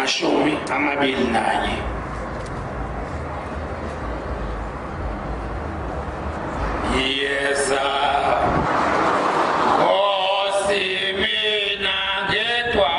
21. Yeza Nkosi mina ngedwa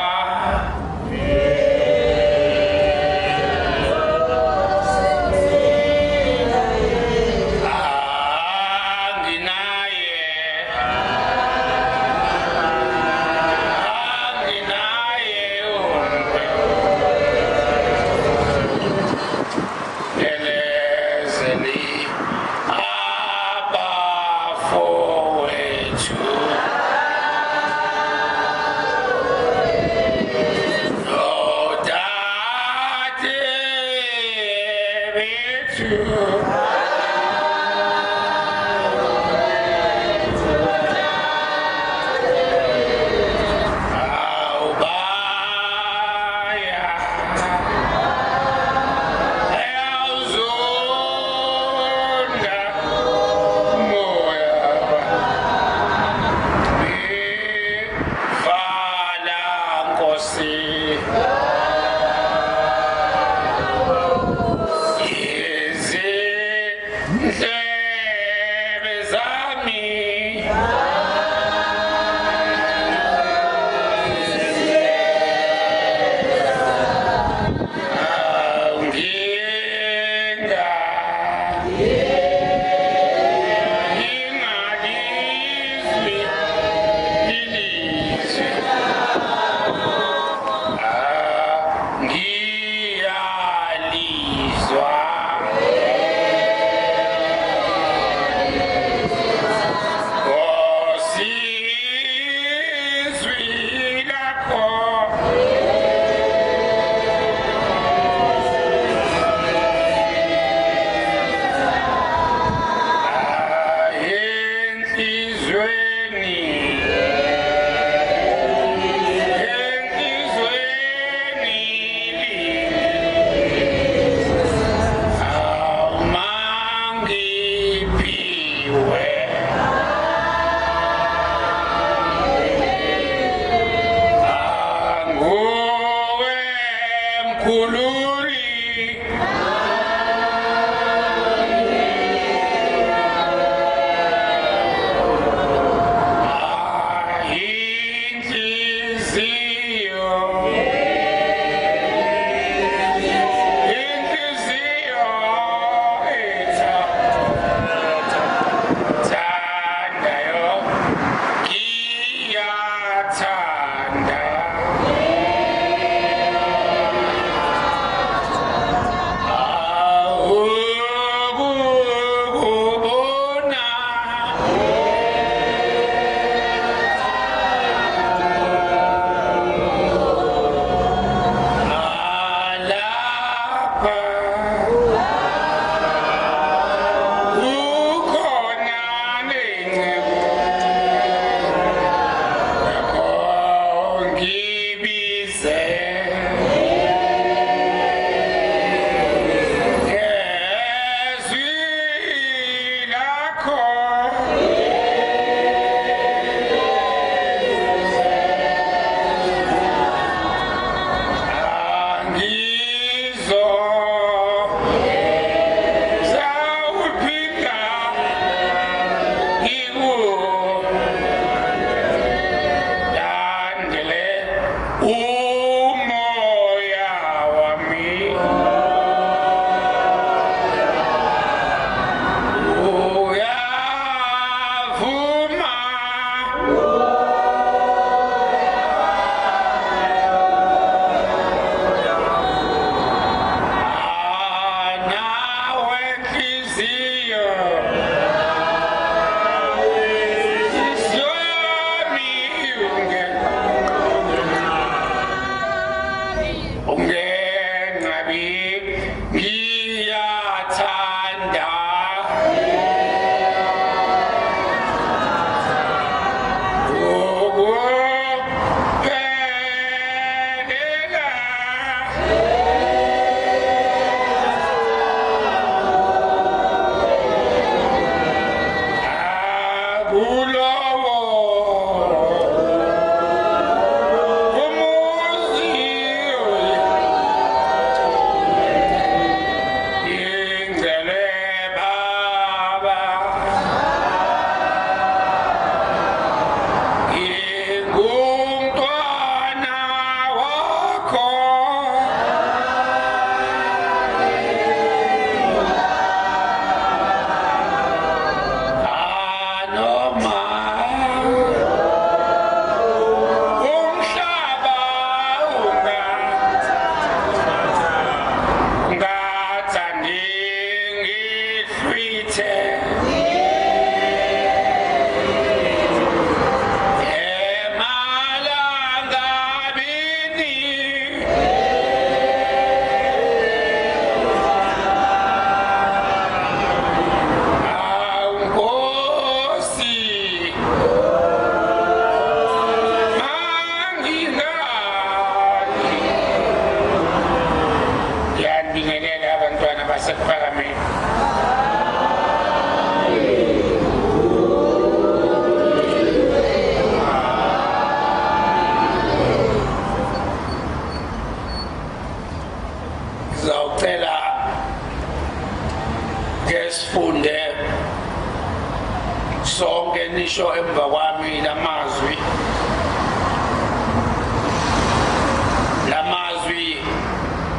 lamazwi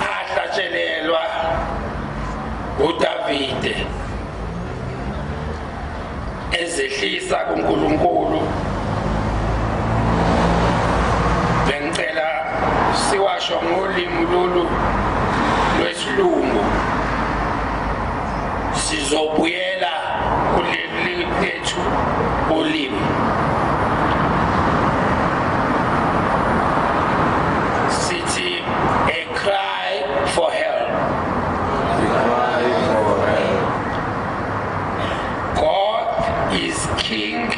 ahlatshelelwa uDavide ezehlisa kuNkulunkulu. Bengicela siwasho ngolimi lolu lwesilungu, sizobuyela kuleli lethu ulimi. Sithi a cry for help. God is king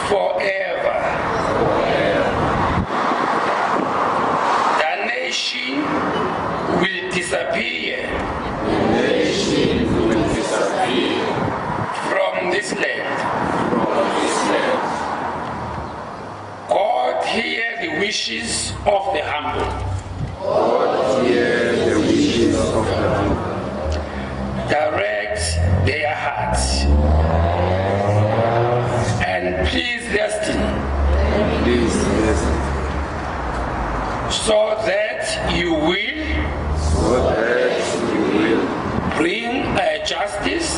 forever. The nation will disappear from this land. God hear the wishes of the humble. Direct their hearts and please destiny, so that you will bring a justice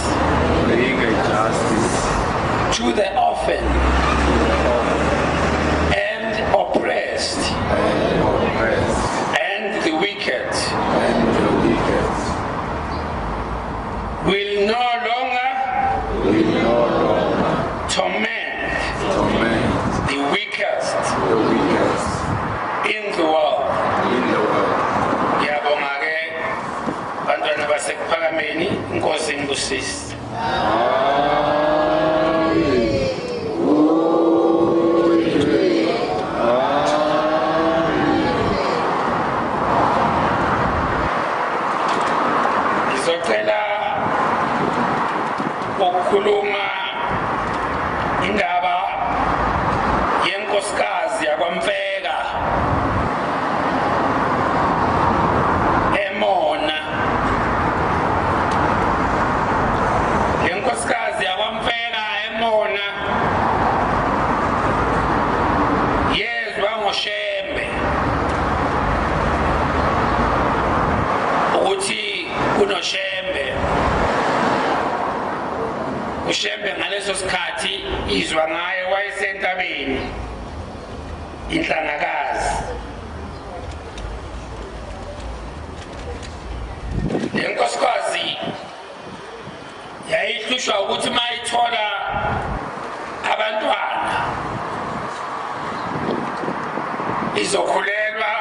to the orphan and oppressed and the wicked. Will no longer torment the weakest in the world. Ngiyabonga ke bantwana basekuphakameni, inkosi ingibusise. Ngizocela ukukhuluma indaba yenkosikazi yakwaMfeka eMona. Lenkosikazi yakwaMfeka eMona yezwa ngoShembe ukuthi kunoShembe. uShembe ngaleso sikhathi izwa ngaye wayesentabeni inhlangakazi. Lenkosikazi yayihlushwa ukuthi mayithola abantwana izokhulelwa,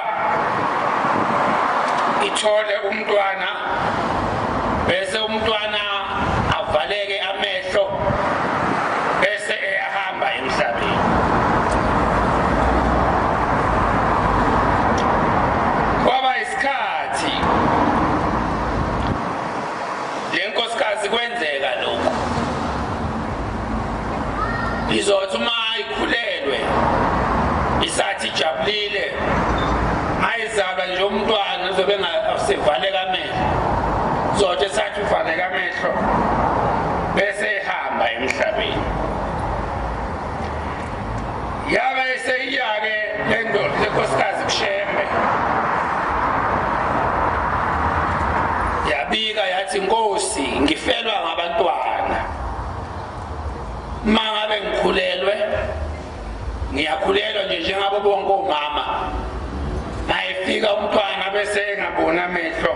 ithole umntwana, bese umntwana avaleke amehlo, bese eyahamba emhlabeni. Kwaba isikhathi lenkosikazi kwenzeka lokho, izothi uma ikhulelwe isathi jabulile, ayizalwa nje umntwana uzobe ngasevaleka amehlo, zothi sathi uvaleka amehlo bese ehamba emhlabeni. Yabe seyiyake lenkosikazi kuShembe, yabika yathi, Nkosi, ngifelwa ngabantwana. Uma ngabe ngikhulelwe, ngiyakhulelwa nje njengabo bonke omama. Mayefika umntwana bese engaboni amehlo,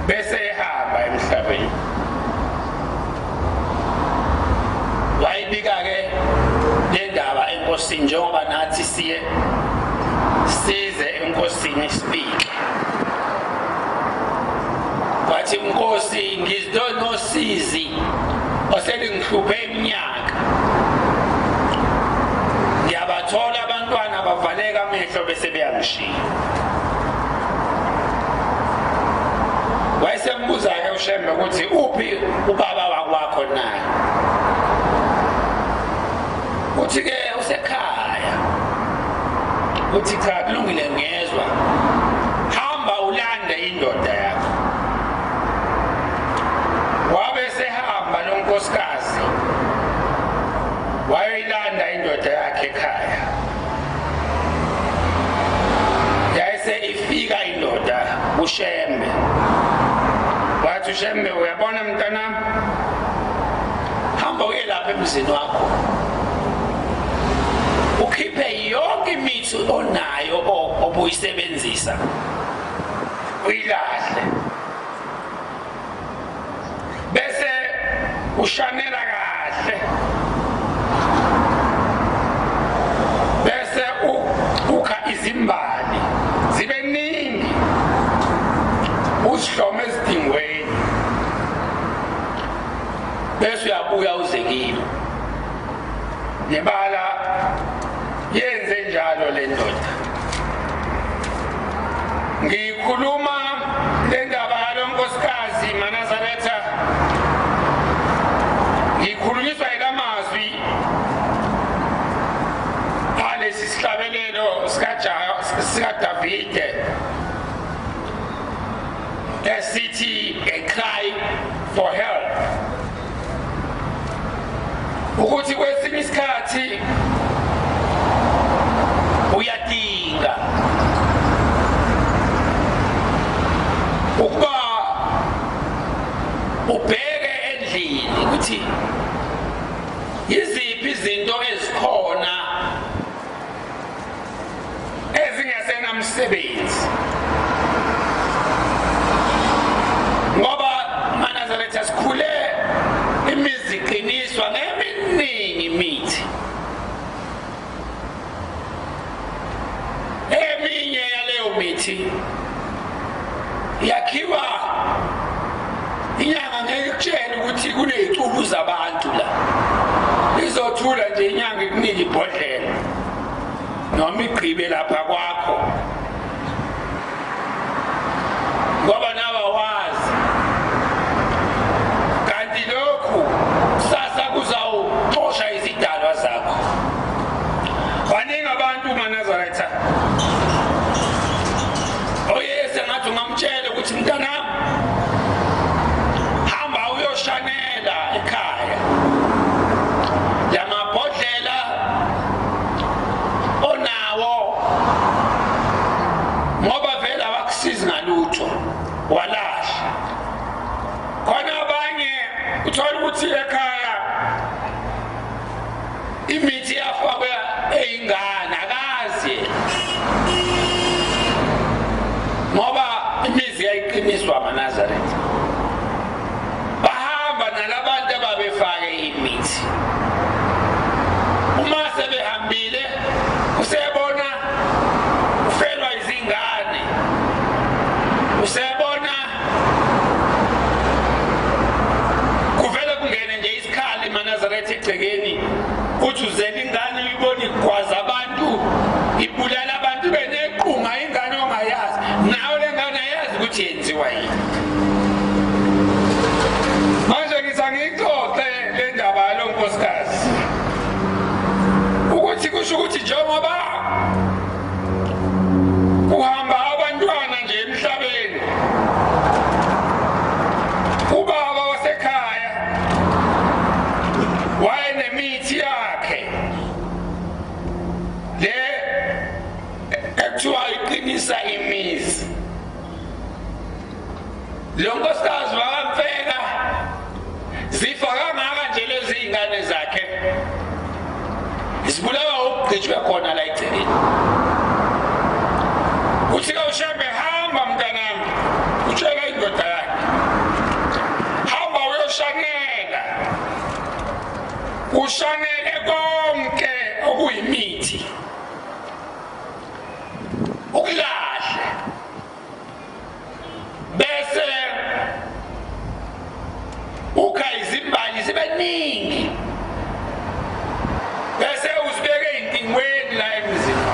bese ehamba emhlabeni. Wayibika-ke le ndaba enkosini, njengoba nathi size enkosini sibike. Wathi, Nkosi, ngizinosizi oselingihluphe iminyaka. Ngiyabathola abantwana bavaleka amehlo bese beyangishiya. Wayesembuza-ke uShembe ukuthi uphi ubaba wakwakho naye. Uthi-ke usekhaya. Uthi cha, kulungile, ngiyezwa. Hamba ulande indoda yakho. Wabe sehamba wathi uShembe uyabona mntanami hamba uye lapha emzini wakho ukhiphe yonke imithi onayo obuyisebenzisa uyilahle bese ushanela kahle bese ukha izimbali zibe ningi usihlome ezidingweni bese uyabuya uzekile nebala yenze njalo le ndoda ngikhuluma le ndaba yalonkosikazi Manazaretha ngikhulunyiswa ilamazwi alesi sihlabelelo sika Davide esithi a cry for help ukuthi kwesinye isikhathi uyadinga ukuba ubheke endlini ukuthi yiziphi izinto ezikhona ezingasenamsebenzi ngoba Manazaretha sikhule imizi iqiniswa ngeminingi imithi eminye yaleyo mithi yakhiwa inyanga ngeke kutshela ukuthi kunezicubu zabantu la izothula nje inyanga ikunika ibhodlela noma igqibe lapha kwakho ngoba nawe wazi kanti lokhu sasa kuzawuxosha izidalwa zakho baningi abantu Manazaretha oyese ngathi ungamtshela ukuthi mntanami hamba uyoshanela ekhaya lamabhodlela onawo ngoba vele abakusizi ngalutho walasha khona abanye uthola ukuthi ekhaya imithi yafakwa eyingane akazi ngoba imizi yayiqiniswa Manazaretha bahamba nalabantu ababefake imithi uma sebehambile usebona ufelwa izingane usebona kuvele kungene nje isikhali Manazaretha egcekeni uthi uzela ingane uyibona igwaza abantu ibulala abantu beneqhuma ingane ongayazi nawe le ngane ayazi ukuthi yenziwa yini manje ngizangixoxe le ndaba yalonkosikazi ukuthi kusho ukuthi njengoba kuhamba abantwana nje emhlabeni ubaba wasekhaya wayenemithi yakhe le ekuthiwa iqinisa imizi lo nkosikazi wakamfeka zifa kangaka nje lezi ingane zakhe zibulawa ukugqitshwe khona la egcekeni uthi uShembe hamba mntanami utshela indoda yakhe hamba uyoshanela ushanele konke okuyimithi ukulahle bese ukha izimbali zibe ningi bese uzibeke intingweni la emzini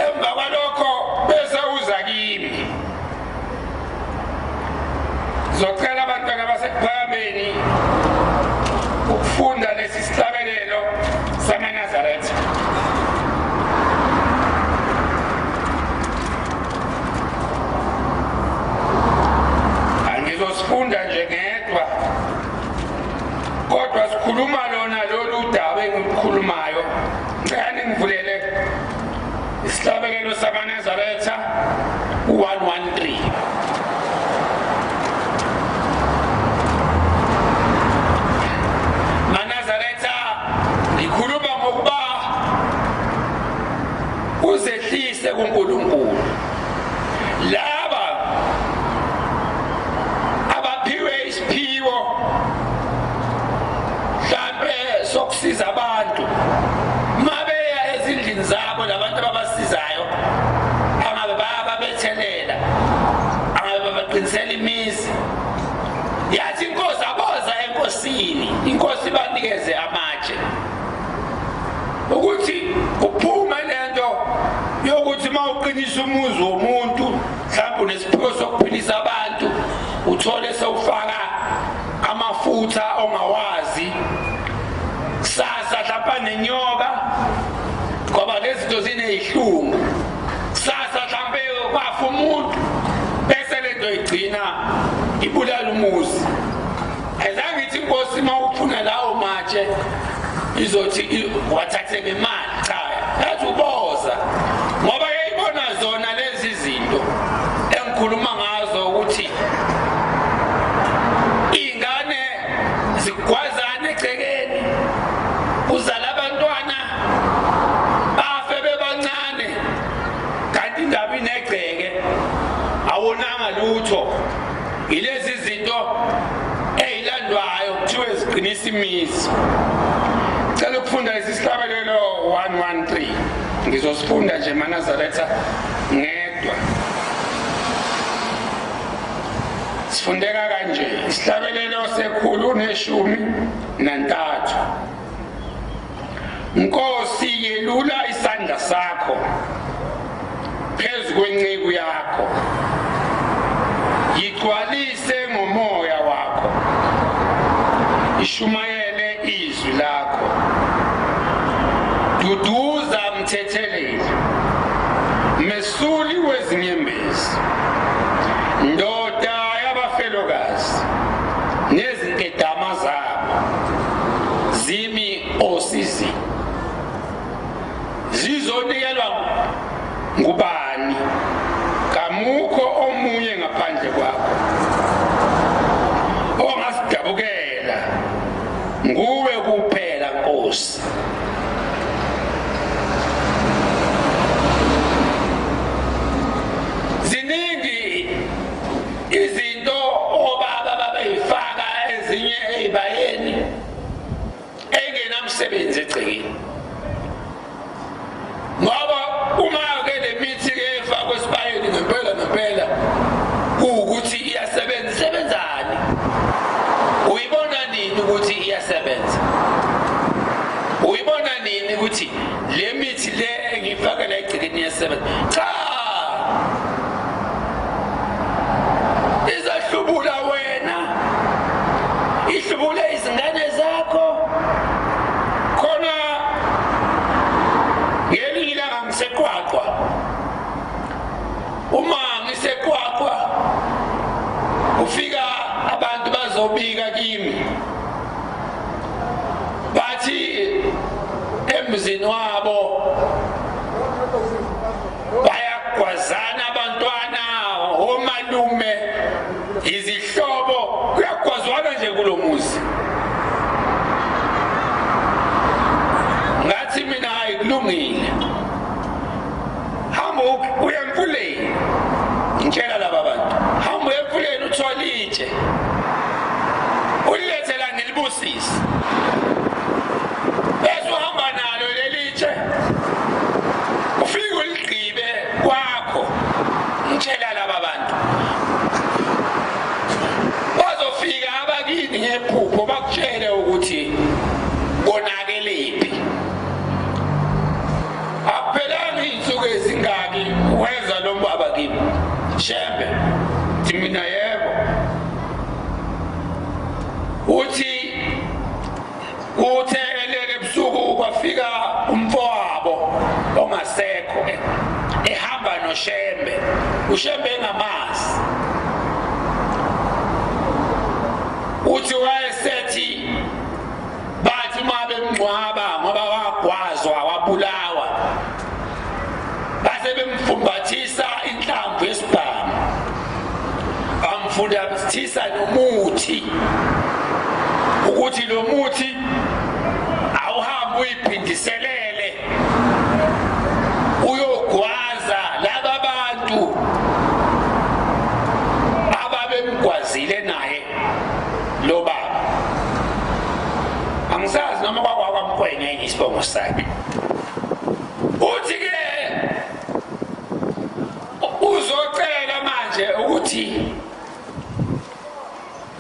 emva kwalokho bese uza kimi zocela abantwana basekuphakameni ukufunda lesi sihlabelelo saManazaretha angizosifunda nje ngedwa kodwa sikhuluma lona lolu daba engikhulumayo ngicela ngivulele isihlabelelo saManazaretha 113 yathi inkosi aboza enkosini, inkosi banikeze amatshe ukuthi kuphume lento yokuthi mawuqinisa umuzi womuntu mhlawumbe unesiphiwo sokuphilisa abantu uthole sewufaka amafutha ongawazi sasa hlapha nenyoka ngoba lezi zinto zinezihlungu sasa mhlambe kwafa umuntu bese lento igcina ibulala umuzi. Azange ithi inkosi mawuphuna lawo matshe izothi wathathe ngemali, cha, yathi uboza ngoba yayibona zona lezi zinto engikhuluma ngazo ukuthi ingane zigwazana egcekeni uzala abantwana bafe bebancane kanti indaba inegceke awonanga lutho. Ilezi zinto ezilandwayo kuthiwe ziqinisa imizi. Cela ukufunda isihlabelelo 113 ngizosifunda nje eNazaretha ngedwa. Sifundeka kanje isihlabelelo sekhulu neshumi nantathu. Nkosi yelula isandla sakho phezu kwenceku yakho, yigcwalise ngomoya wakho, ishumayele izwi lakho, duduza mthetheleli, mesuli wezinyembezi, ndoda yabafelokazi nezinkedama zabo, zimi osizi, zizonikelwa ngubani? Kamukho omunye ngaphandle kwakho ongasidabukela, nguwe kuphela Nkosi. Ziningi izinto obaba babeyifaka ezinye ezibayeni engenamsebenzi egcekeni. Ngoba uma ke le mithi ke efakwe esibayeni ngempela ukuthi iyasebenza, isebenzani? Uyibona nini ukuthi iyasebenza? Uyibona nini ukuthi le mithi le engifaka la egcekeni iyasebenza? Cha, izahlubula wena, ihlubule izingane zakho. Khona ngelinye ilanga ngiseQwaqwa, uma ngiseQwaqwa ufika abantu bazobika kimi bathi emzini wabo bayagwazana abantwana, omalume, izihlobo, kuyagwazwana nje kulo muzi. Ngathi mina ayikulungile, hamba uye emfuleni, ngitshela laba bantu, hamba uye emfuleni uthole itshe ulilethe la ngilibusise, bese uhamba nalo leli tshe ufike uligqibe kwakho. Ngitshela laba bantu bazofika abakini ngephupho bakutshele ukuthi konakelephi. Akuphelanga iy'nsuku ezingaki wenza lo mbaba kimi Shembe, thi mina yebo. Uthi uthe elele ebusuku kwafika umfowabo ongasekho ehamba noShembe, uShembe engamazi. Uthi wayesethi bathi uma bemngcwaba ngoba wagwazwa wabulawa, base bemfumbathisa inhlamvu yesibhamu, bamfumbathisa nomuthi ukuthi lo muthi awuhambe uyiphindiselele uyogwaza laba bantu ababemgwazile naye lo baba. Angisazi noma kwakwamkhwenya isibongo sakhe. Uthi ke uzocela manje ukuthi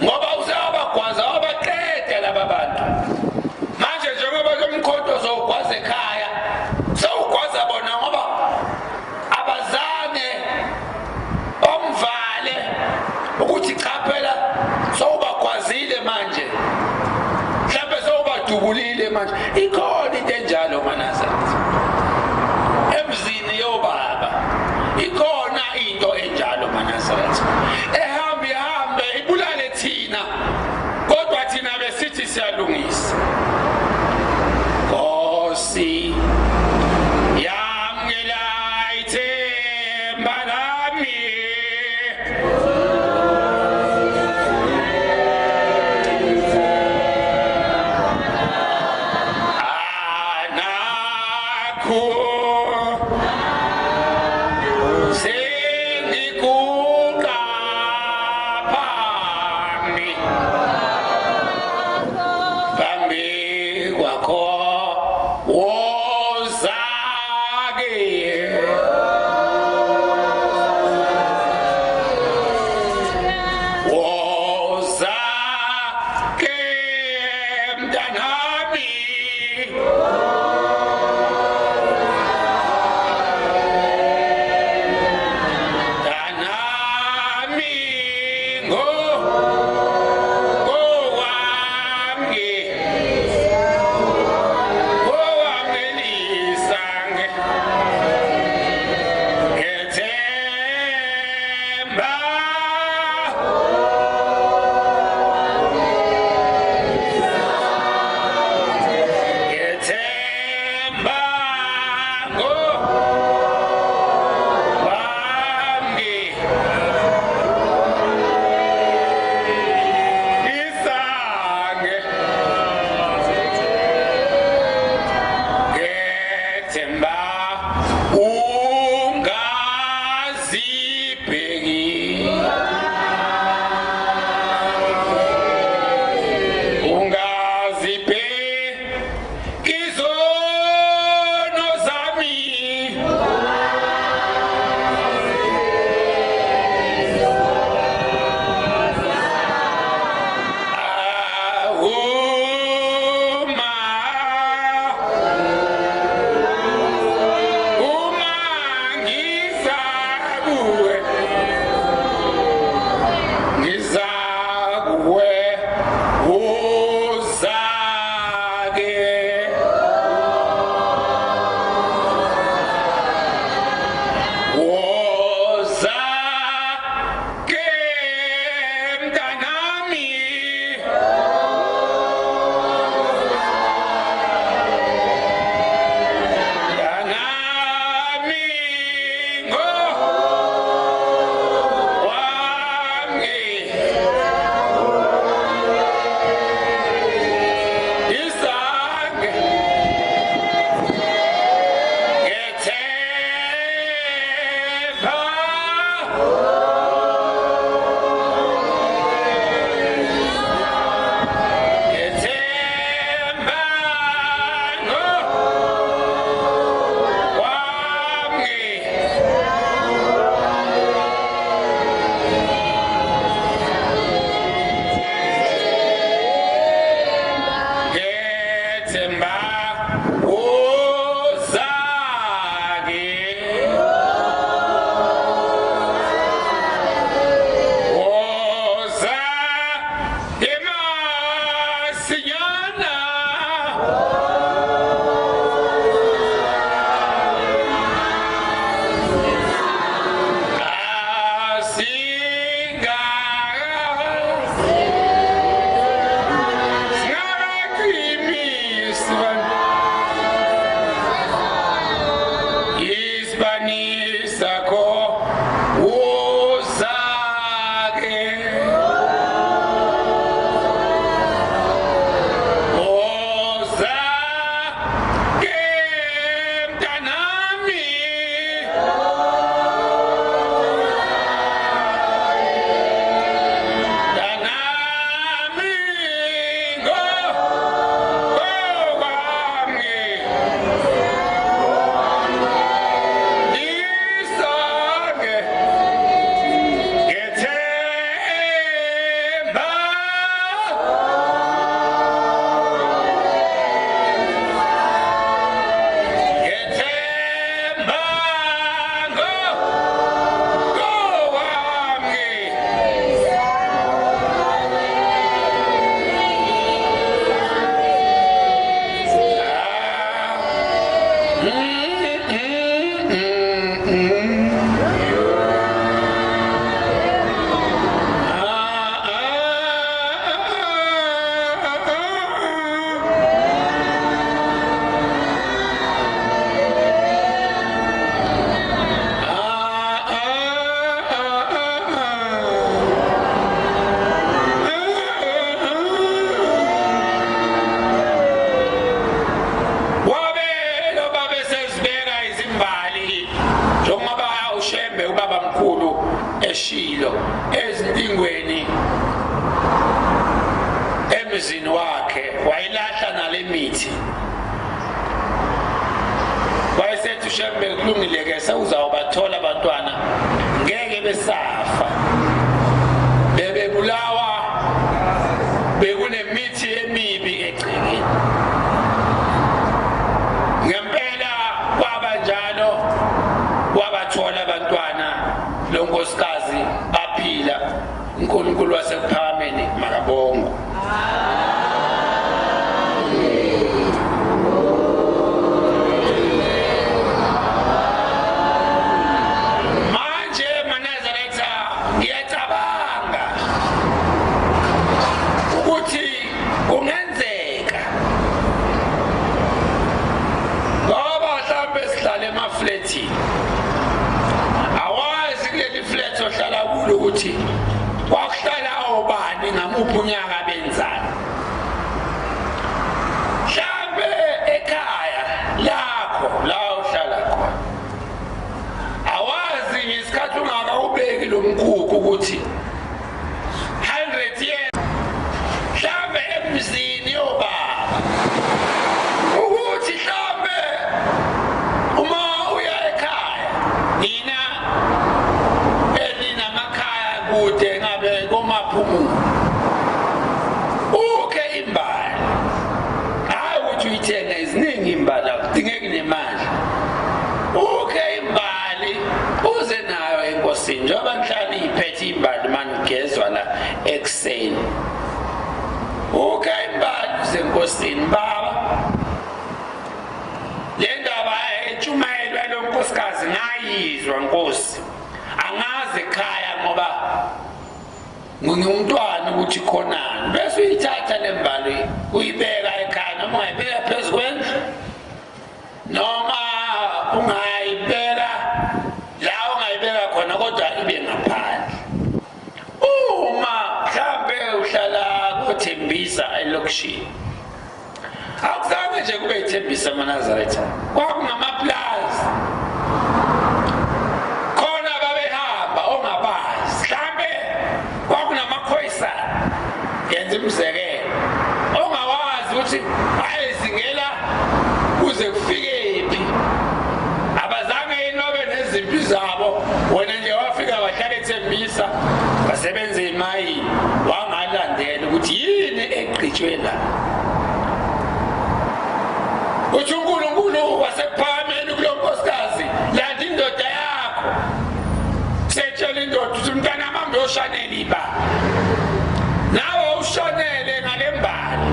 ngoba udubulile manje ikhona into enjalo Manazaretha emzini yobaba ikhona into enjalo Manazaretha ehambe ibulale thina kodwa thina besithi siyalungisa Nkosi yamngela ithemba lami Sengikuqa emzini wakhe wayilahla nale mithi. Wayesethi uShembe kulungile ke sewuzawubathola abantwana ngeke besafa. Bebebulawa bekunemithi emibi egcekeni. Ngempela kwabanjalo wabathola abantwana lo nkosikazi baphila. uNkulunkulu wasekuphakameni makabongwe. Manje eManazaretha ngiyacabanga ukuthi kungenzeka ngoba mhlawumbe sihlala emafletini awazi kuleli flat ohlala kulo ukuthi kwakuhlala obani ngamuphi unyaka benzani. Mhlawumbe ekhaya lakho la uhlala khona awazi ngesikhathi ungakawubeki lo mkhukhu ukuthi 100 years mhlawumbe emzini yobaba ukuthi mhlawumbe uma uya ekhaya nina eninamakhaya kude ngabe komaphumulo ukhe imbali hayi ukuthi uyithenga iziningi imbali akudingeki nemali. Ukhe imbali uze nayo enkosini njengoba ngihlala iphethe imbali manigezwa la ekuseni. Ukhe imbali uze enkosini baba le ndaba etshumayelwa lo nkosikazi ngayizwa Nkosi. Angazi ekhaya ngoba ngumntwana ukuthi khonani bese uyithatha lembali uyibeka ekhaya noma ungayibeka phezu kwendlu noma ungayibeka la ungayibeka khona kodwa ibe ngaphandle. Uma mhlambe uhlala koThembisa elokishini akuzange nje kube ithembisa eManazaretha kwakungamaplazi khona babehamba ongabazi mhlambe kwakunamakhoyisana yenza umzekelo ongawazi ukuthi ayezingela kuze kufike phi. Abazange inobe nezimpi zabo wena nje wafika wahlala eThembisa basebenza emayini wangalandela ukuthi yini egqitshwe la. Uthi uNkulunkulu wasekuphakameni kulo nkosikazi landa indoda yakho setshela indoda ukuthi mntana mama uyoshanela ibaba nawe ushonele ngale mbali.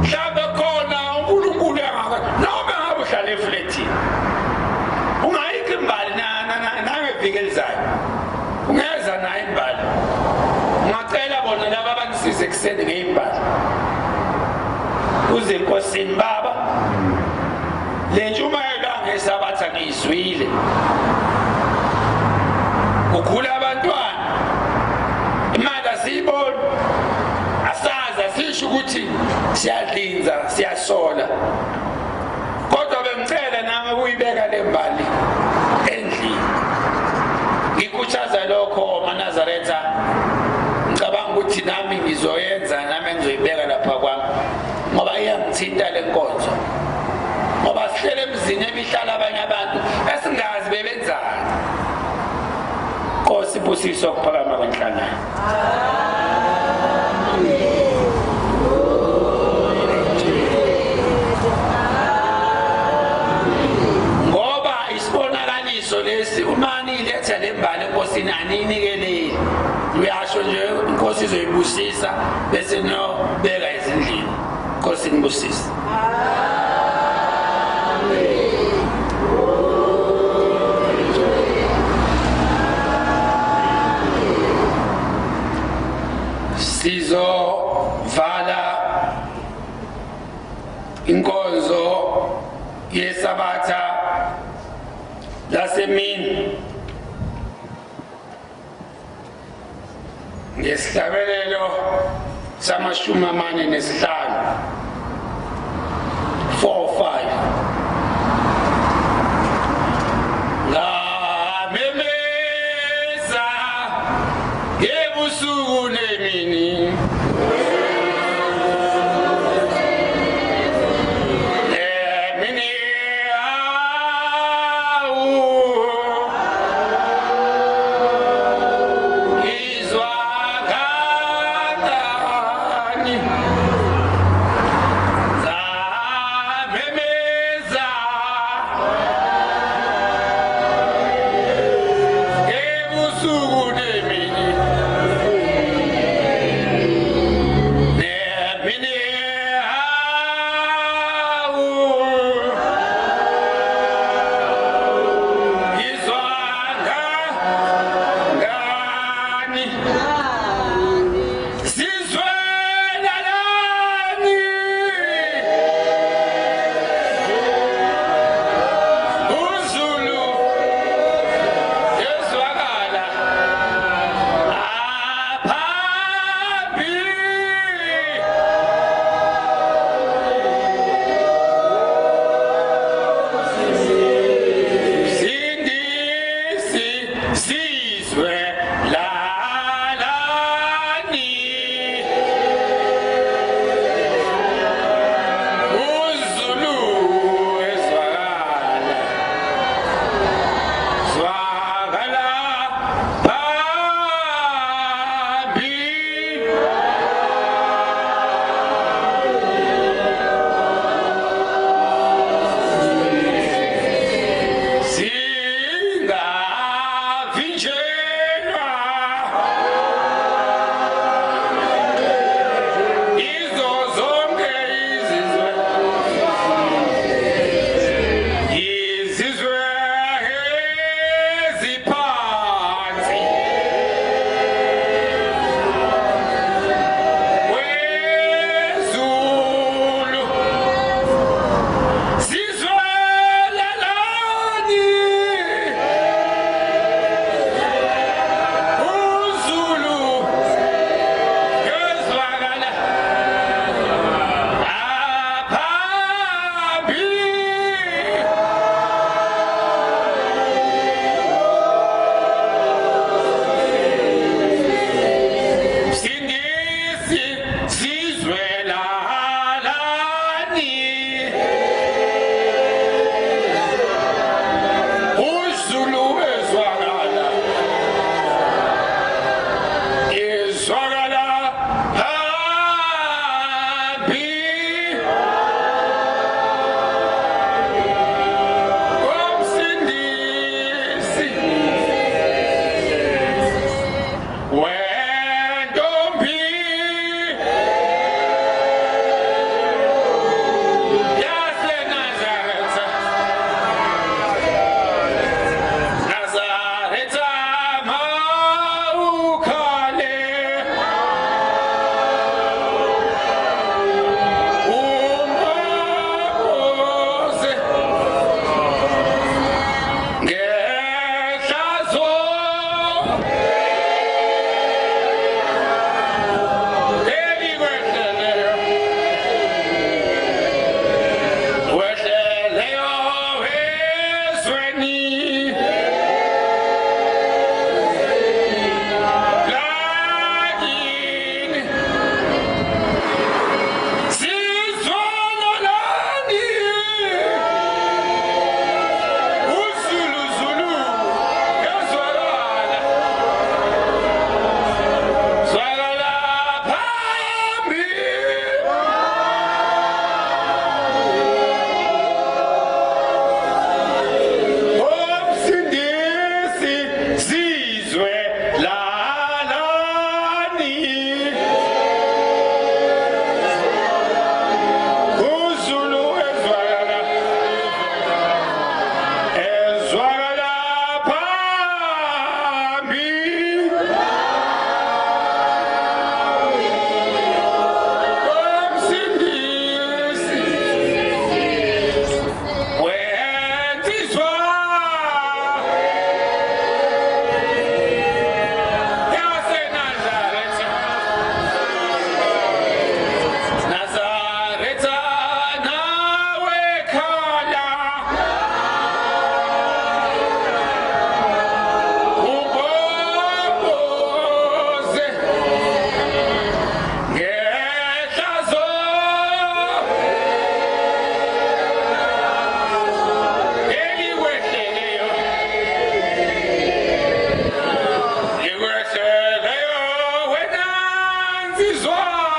Mhlawumbe khona uNkulunkulu engaka noma ngabe uhlala efletini ungayikho imbali nangeviki elizayo ungeza nayo imbali. Ngacela bona laba abanisize ekuseni ngeimbali uze enkosini baba le ntshumayelo ngesabatha ngiyizwile kukhula abantwana imali asiyiboni asazi asisho ukuthi siyadlinza siyasola kodwa bengicela nami ukuyibeka le mbali endlini. Ngikhuthaza lokho eManazaretha ngicabanga ukuthi nami ngizoyenza nami ngizoyibeka lapha kwami ngoba iyangithinta le nkonzo ngoba sihlele emzini emihlala abanye abantu esingazi bebenzani. Nkosi Busiso kuphakama kwenhlangano. Ngoba isibonakaliso lesi uma niletha le mbali enkosini aniyinikeleli uyasho nje inkosi izoyibusisa bese niyobeka ezindlini. Nkosi nibusise. Sizovala inkonzo yesabatha lasemini ngesihlabelelo sama-45 4-5 ngamemeza ebusuku nemini Visual!